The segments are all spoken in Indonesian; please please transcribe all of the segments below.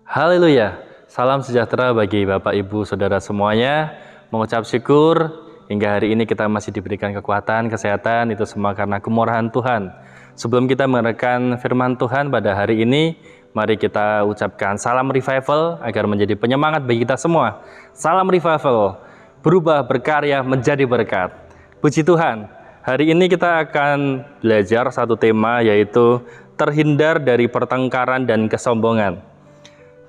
Haleluya, salam sejahtera bagi Bapak, Ibu, Saudara semuanya. Mengucap syukur hingga hari ini kita masih diberikan kekuatan, kesehatan, itu semua karena kemurahan Tuhan. Sebelum kita mendengarkan firman Tuhan pada hari ini, mari kita ucapkan salam revival agar menjadi penyemangat bagi kita semua. Salam revival, berubah, berkarya, menjadi berkat. Puji Tuhan, hari ini kita akan belajar satu tema, yaitu terhindar dari pertengkaran dan kesombongan.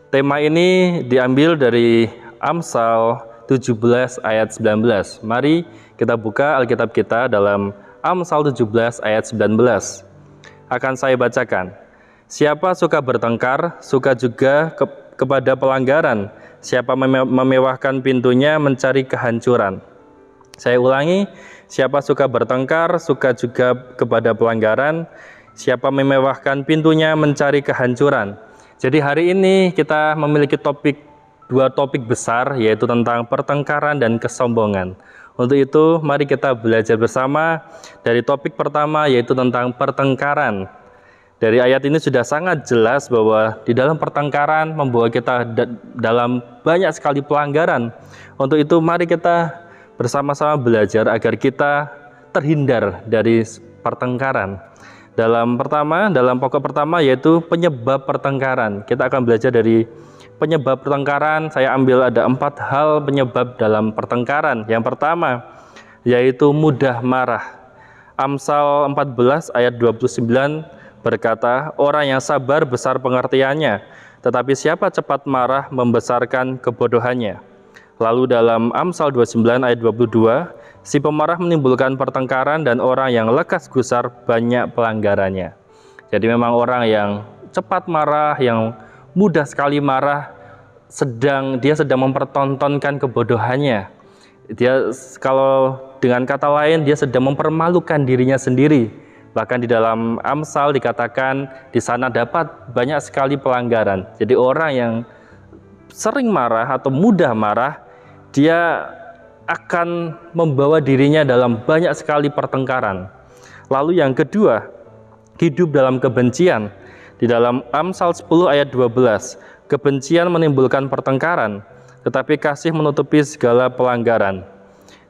Tema ini diambil dari Amsal 17 ayat 19. Mari kita buka Alkitab kita dalam Amsal 17 ayat 19. Akan saya bacakan. Siapa suka bertengkar, suka juga kepada pelanggaran. Siapa memewahkan pintunya, mencari kehancuran. Saya ulangi, siapa suka bertengkar, suka juga kepada pelanggaran. Siapa memewahkan pintunya, mencari kehancuran. Jadi hari ini kita memiliki dua topik besar, yaitu tentang pertengkaran dan kesombongan. Untuk itu, mari kita belajar bersama dari topik pertama, yaitu tentang pertengkaran. Dari ayat ini sudah sangat jelas bahwa di dalam pertengkaran membawa kita dalam banyak sekali pelanggaran. Untuk itu, mari kita bersama-sama belajar agar kita terhindar dari pertengkaran. Dalam pokok pertama yaitu penyebab pertengkaran. Kita akan belajar dari penyebab pertengkaran. Saya ambil ada 4 hal penyebab dalam pertengkaran. Yang pertama yaitu mudah marah. Amsal 14 ayat 29 berkata, orang yang sabar besar pengertiannya, tetapi siapa cepat marah membesarkan kebodohannya. Lalu dalam Amsal 29 ayat 22, si pemarah menimbulkan pertengkaran dan orang yang lekas gusar banyak pelanggarannya. Jadi memang orang yang cepat marah, yang mudah sekali marah, dia sedang mempertontonkan kebodohannya. Dia, kalau dengan kata lain, dia sedang mempermalukan dirinya sendiri. Bahkan di dalam Amsal dikatakan di sana dapat banyak sekali pelanggaran. Jadi orang yang sering marah atau mudah marah, dia akan membawa dirinya dalam banyak sekali pertengkaran. Lalu yang kedua, hidup dalam kebencian. Di dalam Amsal 10 ayat 12, kebencian menimbulkan pertengkaran, tetapi kasih menutupi segala pelanggaran.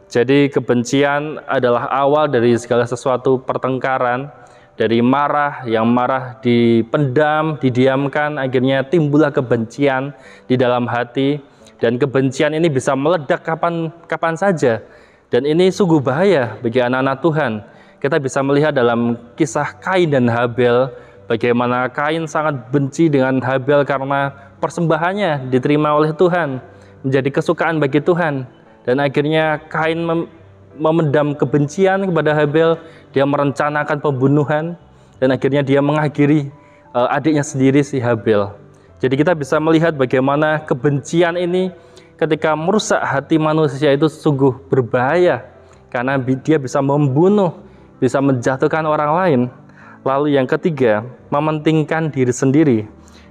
Jadi kebencian adalah awal dari segala sesuatu pertengkaran. Dari marah, yang marah dipendam, didiamkan, akhirnya timbullah kebencian di dalam hati. Dan kebencian ini bisa meledak kapan saja. Dan ini sungguh bahaya bagi anak-anak Tuhan. Kita bisa melihat dalam kisah Kain dan Habel, bagaimana Kain sangat benci dengan Habel karena persembahannya diterima oleh Tuhan, menjadi kesukaan bagi Tuhan. Dan akhirnya Kain memendam kebencian kepada Habel, dia merencanakan pembunuhan, dan akhirnya dia mengakhiri adiknya sendiri, si Habel. Jadi kita bisa melihat bagaimana kebencian ini ketika merusak hati manusia itu sungguh berbahaya, karena dia bisa membunuh, bisa menjatuhkan orang lain. Lalu yang ketiga, mementingkan diri sendiri.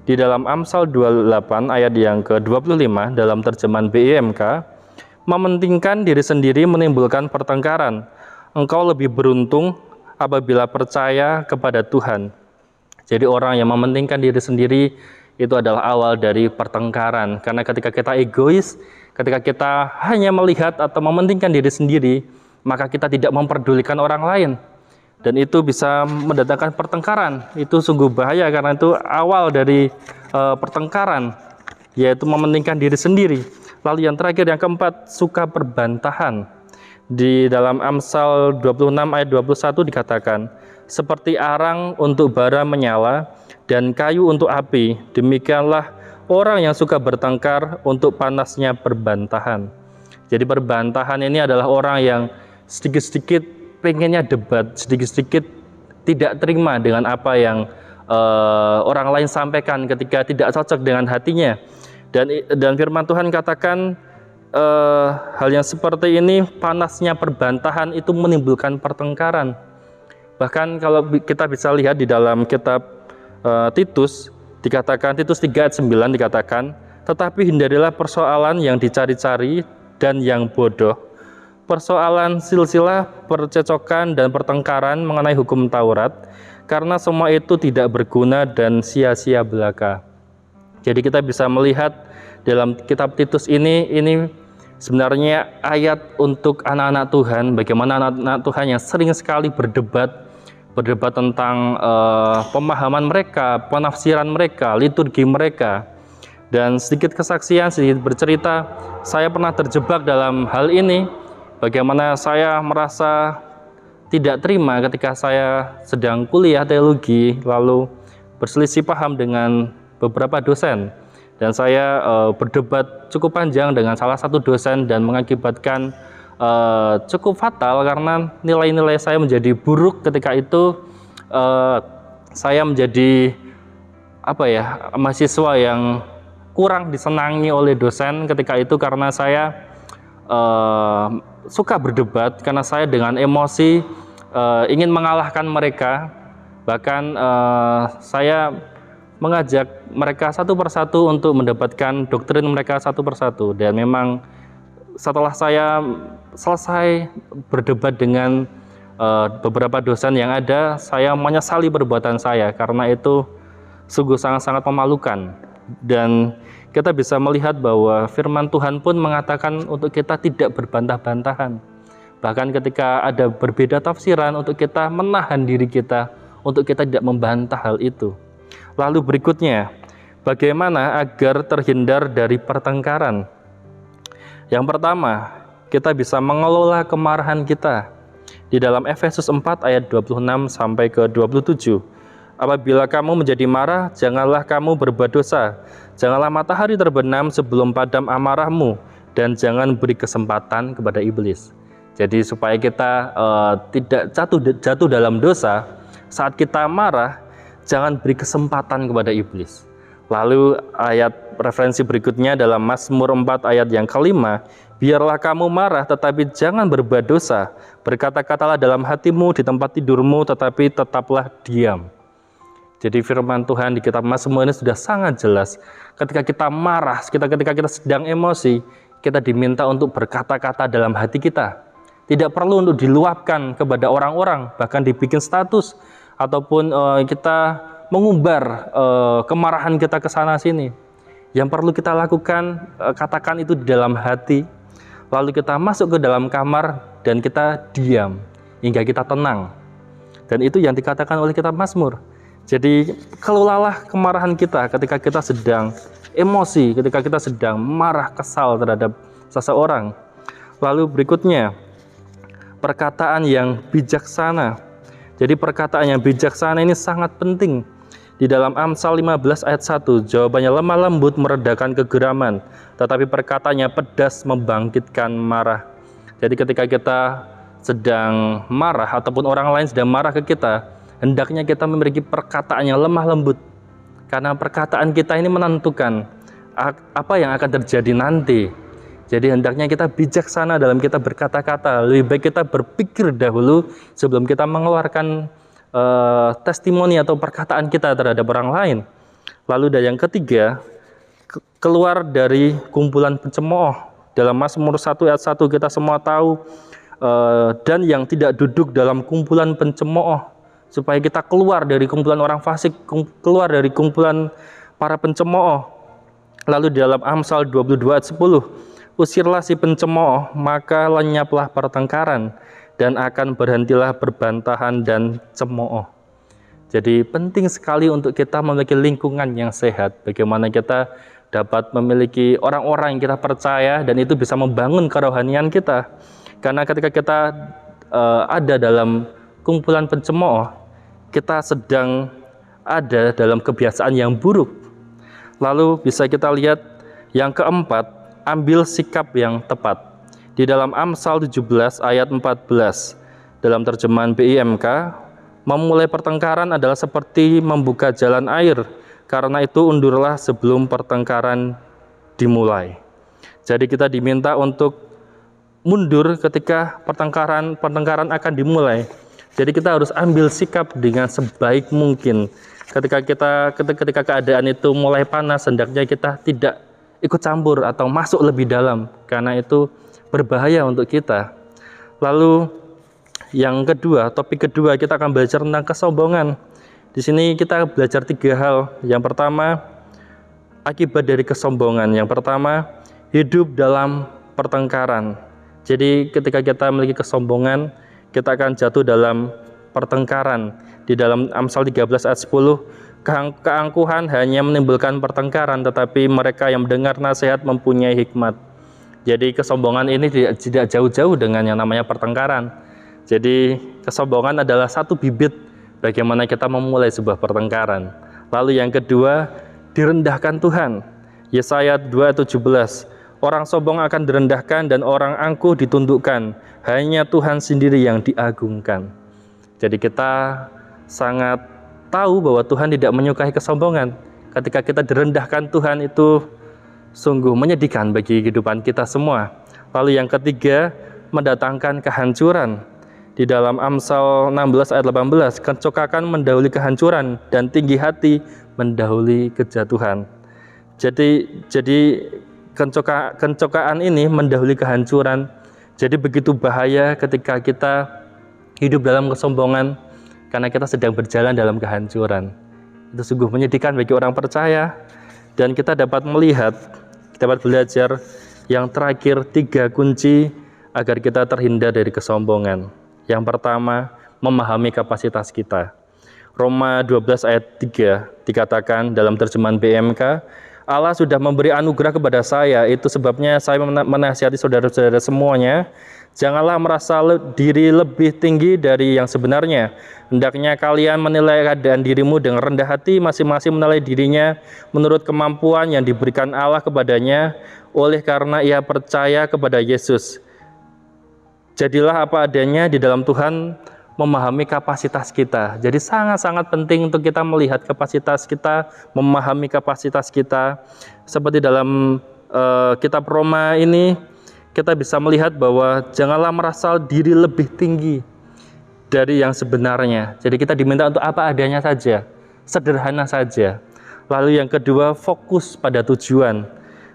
Di dalam Amsal 28 ayat yang ke-25 dalam terjemahan BIMK, mementingkan diri sendiri menimbulkan pertengkaran. Engkau lebih beruntung apabila percaya kepada Tuhan. Jadi orang yang mementingkan diri sendiri itu adalah awal dari pertengkaran. Karena ketika kita egois, ketika kita hanya melihat atau mementingkan diri sendiri, maka kita tidak memperdulikan orang lain. Dan itu bisa mendatangkan pertengkaran. Itu sungguh bahaya, karena itu awal dari pertengkaran, yaitu mementingkan diri sendiri. Lalu yang terakhir, yang keempat, suka perbantahan. Di dalam Amsal 26 ayat 21 dikatakan, seperti arang untuk bara menyala dan kayu untuk api, demikianlah orang yang suka bertengkar untuk panasnya perbantahan. Jadi perbantahan ini adalah orang yang sedikit-sedikit pengennya debat, sedikit-sedikit tidak terima dengan apa yang orang lain sampaikan ketika tidak cocok dengan hatinya. Dan firman Tuhan katakan hal yang seperti ini, panasnya perbantahan itu menimbulkan pertengkaran. Bahkan kalau kita bisa lihat di dalam kitab Titus, dikatakan, Titus 3 ayat 9 dikatakan, tetapi hindarilah persoalan yang dicari-cari dan yang bodoh, persoalan silsilah, percecokan dan pertengkaran mengenai hukum Taurat, karena semua itu tidak berguna dan sia-sia belaka. Jadi kita bisa melihat dalam kitab Titus ini sebenarnya ayat untuk anak-anak Tuhan, bagaimana anak-anak Tuhan yang sering sekali berdebat tentang pemahaman mereka, penafsiran mereka, liturgi mereka. Dan sedikit kesaksian, sedikit bercerita, saya pernah terjebak dalam hal ini, bagaimana saya merasa tidak terima ketika saya sedang kuliah teologi, lalu berselisih paham dengan beberapa dosen. Dan saya berdebat cukup panjang dengan salah satu dosen dan mengakibatkan cukup fatal karena nilai-nilai saya menjadi buruk ketika itu. Saya menjadi mahasiswa yang kurang disenangi oleh dosen ketika itu karena saya suka berdebat, karena saya dengan emosi ingin mengalahkan mereka. Bahkan saya mengajak mereka satu persatu untuk mendapatkan doktrin mereka satu persatu. Dan memang setelah saya selesai berdebat dengan beberapa dosen yang ada, saya menyesali perbuatan saya karena itu sungguh sangat-sangat memalukan. Dan kita bisa melihat bahwa firman Tuhan pun mengatakan untuk kita tidak berbantah-bantahan. Bahkan ketika ada berbeda tafsiran, untuk kita menahan diri kita, untuk kita tidak membantah hal itu. Lalu berikutnya, bagaimana agar terhindar dari pertengkaran? Yang pertama, kita bisa mengelola kemarahan kita. Di dalam Efesus 4 ayat 26 sampai ke 27. Apabila kamu menjadi marah, janganlah kamu berbuat dosa. Janganlah matahari terbenam sebelum padam amarahmu, dan jangan beri kesempatan kepada iblis. Jadi supaya kita tidak jatuh dalam dosa, saat kita marah, jangan beri kesempatan kepada iblis. Lalu ayat referensi berikutnya dalam Mazmur 4 ayat yang kelima, biarlah kamu marah tetapi jangan berbuat dosa, berkata-katalah dalam hatimu di tempat tidurmu tetapi tetaplah diam. Jadi firman Tuhan di kitab Mazmur ini sudah sangat jelas. Ketika kita marah, ketika kita sedang emosi, kita diminta untuk berkata-kata dalam hati kita. Tidak perlu untuk diluapkan kepada orang-orang, bahkan dibikin status, ataupun kita mengumbar kemarahan kita ke sana sini. Yang perlu kita lakukan, katakan itu di dalam hati, lalu kita masuk ke dalam kamar dan kita diam hingga kita tenang. Dan itu yang dikatakan oleh kitab Mazmur. Jadi kelolalah kemarahan kita ketika kita sedang emosi, ketika kita sedang marah, kesal terhadap seseorang. Lalu berikutnya, perkataan yang bijaksana. Jadi perkataan yang bijaksana ini sangat penting. Di dalam Amsal 15 ayat 1, jawabannya lemah lembut meredakan kegeraman, tetapi perkataannya pedas membangkitkan marah. Jadi ketika kita sedang marah ataupun orang lain sedang marah ke kita, hendaknya kita memiliki perkataan yang lemah lembut. Karena perkataan kita ini menentukan apa yang akan terjadi nanti. Jadi hendaknya kita bijaksana dalam kita berkata-kata. Lebih baik kita berpikir dahulu sebelum kita mengeluarkan testimoni atau perkataan kita terhadap orang lain. Lalu dan yang ketiga, keluar dari kumpulan pencemooh. Dalam Mazmur 1 ayat 1 kita semua tahu, dan yang tidak duduk dalam kumpulan pencemooh, supaya kita keluar dari kumpulan orang fasik, keluar dari kumpulan para pencemooh. Lalu di dalam Amsal 22 ayat 10, usirlah si pencemooh, maka lenyaplah pertengkaran, dan akan berhentilah perbantahan dan cemooh. Jadi penting sekali untuk kita memiliki lingkungan yang sehat. Bagaimana kita dapat memiliki orang-orang yang kita percaya, dan itu bisa membangun kerohanian kita. Karena ketika kita ada dalam kumpulan pencemooh, kita sedang ada dalam kebiasaan yang buruk. Lalu bisa kita lihat yang keempat, ambil sikap yang tepat. Di dalam Amsal 17 ayat 14, dalam terjemahan BIMK, memulai pertengkaran adalah seperti membuka jalan air, karena itu undurlah sebelum pertengkaran dimulai. Jadi kita diminta untuk mundur ketika pertengkaran akan dimulai. Jadi kita harus ambil sikap dengan sebaik mungkin. Ketika keadaan itu mulai panas, hendaknya kita tidak ikut campur atau masuk lebih dalam, karena itu berbahaya untuk kita. Lalu yang kedua, topik kedua, kita akan belajar tentang kesombongan. Di sini kita belajar 3 hal. Yang pertama, akibat dari kesombongan. Yang pertama, hidup dalam pertengkaran. Jadi ketika kita memiliki kesombongan, kita akan jatuh dalam pertengkaran. Di dalam Amsal 13 ayat 10, keangkuhan hanya menimbulkan pertengkaran, tetapi mereka yang mendengar nasihat mempunyai hikmat. Jadi kesombongan ini tidak jauh-jauh dengan yang namanya pertengkaran. Jadi kesombongan adalah satu bibit bagaimana kita memulai sebuah pertengkaran. Lalu yang kedua, direndahkan Tuhan. Yesaya 2:17, orang sombong akan direndahkan dan orang angkuh ditundukkan, hanya Tuhan sendiri yang diagungkan. Jadi kita sangat tahu bahwa Tuhan tidak menyukai kesombongan. Ketika kita direndahkan Tuhan, itu sungguh menyedihkan bagi kehidupan kita semua. Lalu yang ketiga, mendatangkan kehancuran. Di dalam Amsal 16 ayat 18, kecokakan mendahului kehancuran dan tinggi hati mendahului kejatuhan. Jadi kencokaan ini mendahului kehancuran. Jadi begitu bahaya ketika kita hidup dalam kesombongan, karena kita sedang berjalan dalam kehancuran. Itu sungguh menyedihkan bagi orang percaya. Dan kita dapat melihat, dapat belajar yang terakhir 3 kunci agar kita terhindar dari kesombongan. Yang pertama, memahami kapasitas kita. Roma 12 ayat 3 dikatakan dalam terjemahan BMK, Allah sudah memberi anugerah kepada saya, itu sebabnya saya menasihati saudara-saudara semuanya, janganlah merasa diri lebih tinggi dari yang sebenarnya. Hendaknya kalian menilai keadaan dirimu dengan rendah hati, masing-masing menilai dirinya menurut kemampuan yang diberikan Allah kepadanya, oleh karena ia percaya kepada Yesus. Jadilah apa adanya di dalam Tuhan, memahami kapasitas kita. Jadi sangat-sangat penting untuk kita melihat kapasitas kita, memahami kapasitas kita. Seperti dalam kitab Roma ini, kita bisa melihat bahwa janganlah merasa diri lebih tinggi dari yang sebenarnya. Jadi kita diminta untuk apa adanya saja, sederhana saja. Lalu yang kedua, fokus pada tujuan.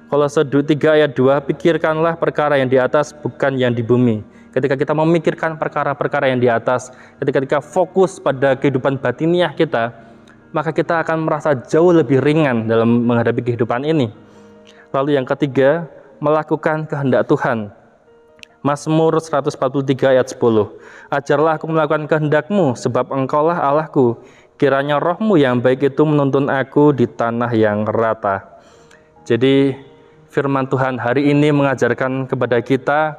Kolose 3 ayat 2, pikirkanlah perkara yang di atas, bukan yang di bumi. Ketika kita memikirkan perkara-perkara yang di atas, ketika fokus pada kehidupan batiniah kita, maka kita akan merasa jauh lebih ringan dalam menghadapi kehidupan ini. Lalu yang ketiga, melakukan kehendak Tuhan. Mazmur 143 ayat 10, ajarlah aku melakukan kehendak-Mu, sebab Engkaulah Allahku. Kiranya roh-Mu yang baik itu menuntun aku di tanah yang rata. Jadi firman Tuhan hari ini mengajarkan kepada kita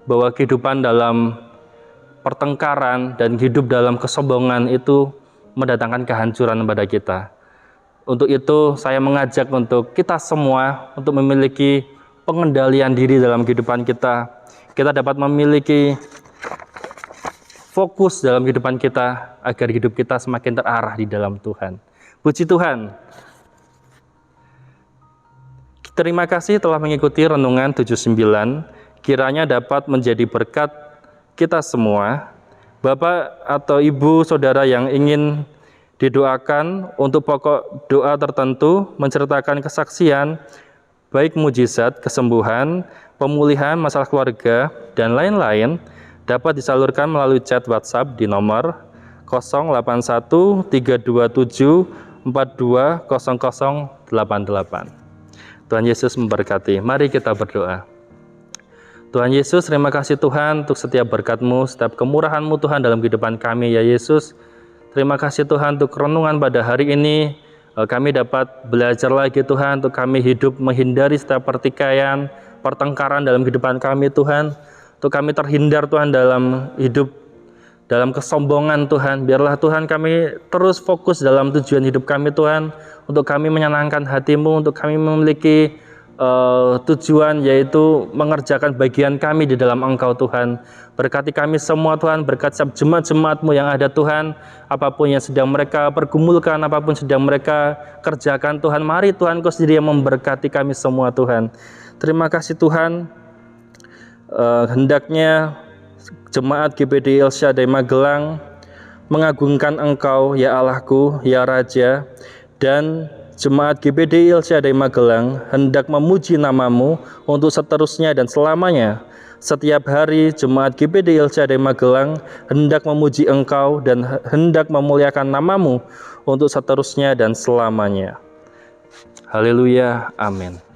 bahwa kehidupan dalam pertengkaran dan hidup dalam kesombongan itu mendatangkan kehancuran pada kita. Untuk itu saya mengajak untuk kita semua untuk memiliki pengendalian diri dalam kehidupan kita. Kita dapat memiliki fokus dalam kehidupan kita agar hidup kita semakin terarah di dalam Tuhan. Puji Tuhan. Terima kasih telah mengikuti Renungan 79. Kiranya dapat menjadi berkat kita semua. Bapak atau Ibu Saudara yang ingin didoakan untuk pokok doa tertentu, menceritakan kesaksian, baik mujizat, kesembuhan, pemulihan, masalah keluarga, dan lain-lain, dapat disalurkan melalui chat WhatsApp di nomor 081 327 420088. Tuhan Yesus memberkati. Mari kita berdoa. Tuhan Yesus, terima kasih Tuhan untuk setiap berkat-Mu, setiap kemurahan-Mu Tuhan dalam kehidupan kami ya Yesus. Terima kasih Tuhan untuk renungan pada hari ini. Kami dapat belajar lagi Tuhan untuk kami hidup menghindari setiap pertikaian, pertengkaran dalam kehidupan kami Tuhan. Untuk kami terhindar Tuhan dalam hidup, dalam kesombongan Tuhan. Biarlah Tuhan kami terus fokus dalam tujuan hidup kami Tuhan. Untuk kami menyenangkan hati-Mu, untuk kami memiliki tujuan yaitu mengerjakan bagian kami di dalam Engkau Tuhan. Berkati kami semua Tuhan, berkat setiap jemaat-jemaat-Mu yang ada Tuhan, apapun yang sedang mereka pergumulkan, apapun sedang mereka kerjakan Tuhan, mari Tuhan Kau sendiri yang memberkati kami semua Tuhan. Terima kasih Tuhan. Hendaknya jemaat GBD El Shaddai Magelang mengagungkan Engkau ya Allahku, ya Raja, dan Jemaat GBD El Shaddai Magelang hendak memuji nama-Mu untuk seterusnya dan selamanya. Setiap hari Jemaat GBD El Shaddai Magelang hendak memuji Engkau dan hendak memuliakan nama-Mu untuk seterusnya dan selamanya. Haleluya. Amin.